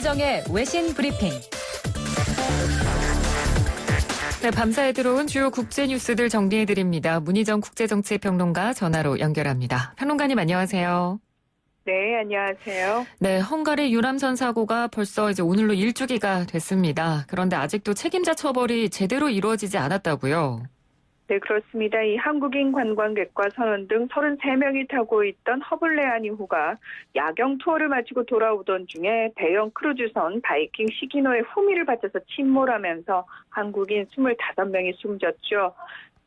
문희정의 외신 브리핑. 네, 밤사이 들어온 주요 국제 뉴스들 정리해드립니다. 문희정 국제정치평론가 전화로 연결합니다. 평론가님 안녕하세요. 네, 안녕하세요. 네, 헝가리 유람선 사고가 벌써 이제 오늘로 1주기가 됐습니다. 그런데 아직도 책임자 처벌이 제대로 이루어지지 않았다고요? 네, 그렇습니다. 이 한국인 관광객과 선원 등 33명이 타고 있던 허블레안 2호가 야경 투어를 마치고 돌아오던 중에 대형 크루즈선 바이킹 시기노의 후미를 받쳐서 침몰하면서 한국인 25명이 숨졌죠.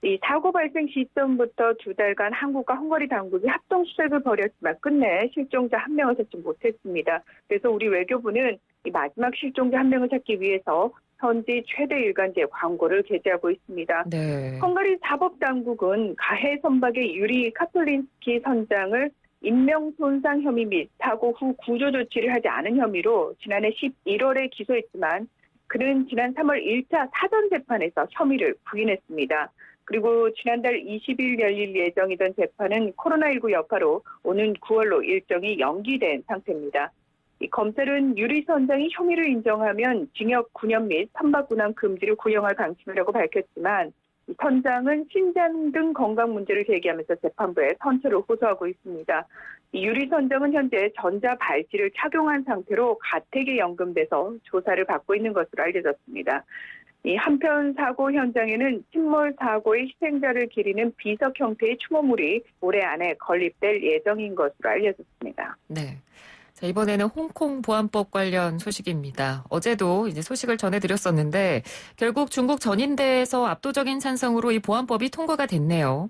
이 사고 발생 시점부터 2달간 한국과 헝가리 당국이 합동 수색을 벌였지만 끝내 실종자 1명을 찾지 못했습니다. 그래서 우리 외교부는 이 마지막 실종자 1명을 찾기 위해서 현지 최대 일간지에 광고를 게재하고 있습니다. 네. 헝가리 사법당국은 가해 선박의 유리 카톨린스키 선장을 인명손상 혐의 및 사고 후 구조 조치를 하지 않은 혐의로 지난해 11월에 기소했지만 그는 지난 3월 1차 사전재판에서 혐의를 부인했습니다. 그리고 지난달 20일 열릴 예정이던 재판은 코로나19 여파로 오는 9월로 일정이 연기된 상태입니다. 이 검찰은 유리 선장이 혐의를 인정하면 징역 9년 및 선박운항 금지를 구형할 방침이라고 밝혔지만 이 선장은 신장 등 건강 문제를 제기하면서 재판부에 선처를 호소하고 있습니다. 이 유리 선장은 현재 전자발찌를 착용한 상태로 가택에 연금돼서 조사를 받고 있는 것으로 알려졌습니다. 이 한편 사고 현장에는 침몰 사고의 희생자를 기리는 비석 형태의 추모물이 올해 안에 건립될 예정인 것으로 알려졌습니다. 네. 자, 이번에는 홍콩 보안법 관련 소식입니다. 어제도 이제 소식을 전해드렸었는데 결국 중국 전인대에서 압도적인 찬성으로 이 보안법이 통과가 됐네요.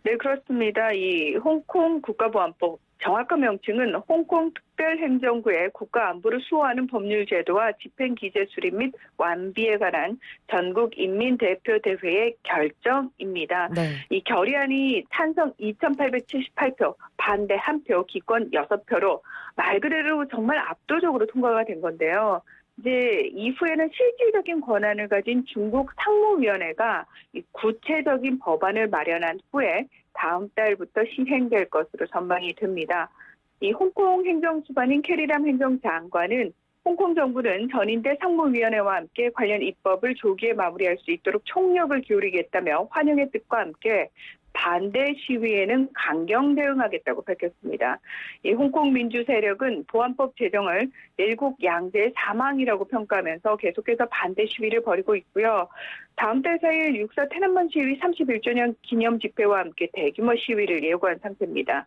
네, 그렇습니다. 이 홍콩 국가보안법, 정확한 명칭은 홍콩 특별행정구의 국가안보를 수호하는 법률 제도와 집행기재 수립 및 완비에 관한 전국인민대표대회의 결정입니다. 네. 이 결의안이 찬성 2,878표, 반대 1표, 기권 6표로 말 그대로 정말 압도적으로 통과가 된 건데요. 이제 이후에는 실질적인 권한을 가진 중국 상무위원회가 이 구체적인 법안을 마련한 후에 다음 달부터 시행될 것으로 전망이 됩니다. 이 홍콩 행정수반인 캐리람 행정장관은 홍콩 정부는 전인대 상무위원회와 함께 관련 입법을 조기에 마무리할 수 있도록 총력을 기울이겠다며 환영의 뜻과 함께 반대 시위에는 강경 대응하겠다고 밝혔습니다. 이 홍콩 민주 세력은 보안법 제정을 일국 양제의 사망이라고 평가하면서 계속해서 반대 시위를 벌이고 있고요. 다음 달 4일 6.4 天安문 시위 31주년 기념 집회와 함께 대규모 시위를 예고한 상태입니다.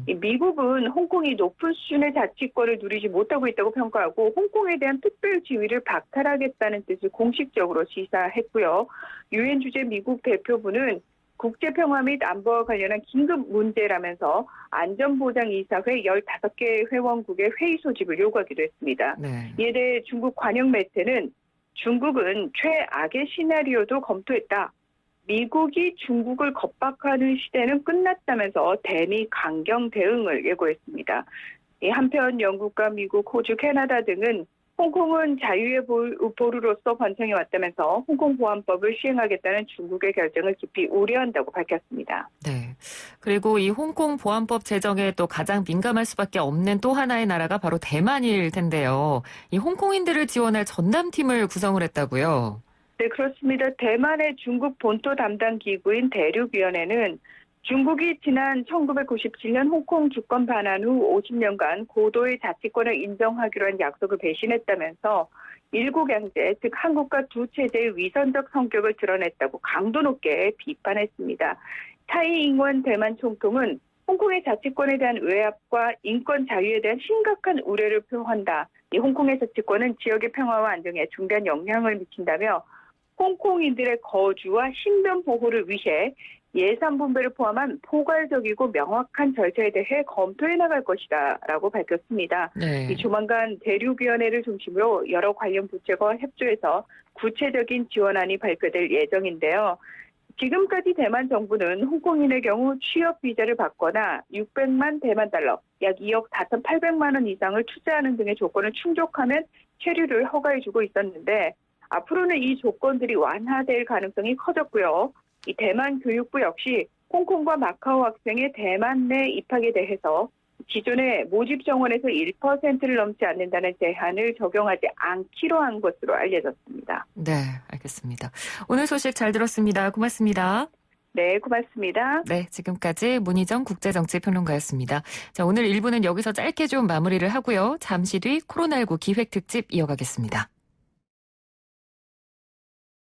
이 미국은 홍콩이 높은 수준의 자치권을 누리지 못하고 있다고 평가하고 홍콩에 대한 특별 지위를 박탈하겠다는 뜻을 공식적으로 시사했고요. 유엔 주재 미국 대표부는 국제평화 및 안보와 관련한 긴급 문제라면서 안전보장이사회 15개 회원국의 회의 소집을 요구하기도 했습니다. 네. 이에 대해 중국 관영 매체는 중국은 최악의 시나리오도 검토했다. 미국이 중국을 겁박하는 시대는 끝났다면서 대미 강경 대응을 예고했습니다. 한편 영국과 미국, 호주, 캐나다 등은 홍콩은 자유의 보루로서 번창해 왔다면서 홍콩 보안법을 시행하겠다는 중국의 결정을 깊이 우려한다고 밝혔습니다. 네. 그리고 이 홍콩 보안법 제정에 또 가장 민감할 수밖에 없는 또 하나의 나라가 바로 대만일 텐데요. 이 홍콩인들을 지원할 전담팀을 구성을 했다고요? 네, 그렇습니다. 대만의 중국 본토 담당 기구인 대륙위원회는 중국이 지난 1997년 홍콩 주권 반환 후 50년간 고도의 자치권을 인정하기로 한 약속을 배신했다면서 일국양제, 즉 한국과 두 체제의 위선적 성격을 드러냈다고 강도 높게 비판했습니다. 차이 잉원 대만 총통은 홍콩의 자치권에 대한 외압과 인권 자유에 대한 심각한 우려를 표한다. 이 홍콩의 자치권은 지역의 평화와 안정에 중대한 영향을 미친다며 홍콩인들의 거주와 신변 보호를 위해 예산 분배를 포함한 포괄적이고 명확한 절차에 대해 검토해 나갈 것이다 라고 밝혔습니다. 네. 이 조만간 대륙위원회를 중심으로 여러 관련 부처가 협조해서 구체적인 지원안이 발표될 예정인데요. 지금까지 대만 정부는 홍콩인의 경우 취업 비자를 받거나 600만 대만 달러, 약 2억 4,800만 원 이상을 투자하는 등의 조건을 충족하면 체류를 허가해주고 있었는데 앞으로는 이 조건들이 완화될 가능성이 커졌고요. 이 대만 교육부 역시 홍콩과 마카오 학생의 대만 내 입학에 대해서 기존의 모집 정원에서 1%를 넘지 않는다는 제한을 적용하지 않기로 한 것으로 알려졌습니다. 네, 알겠습니다. 오늘 소식 잘 들었습니다. 고맙습니다. 네, 고맙습니다. 네, 지금까지 문희정 국제정치평론가였습니다. 자, 오늘 1부는 여기서 짧게 좀 마무리를 하고요. 잠시 뒤 코로나19 기획특집 이어가겠습니다.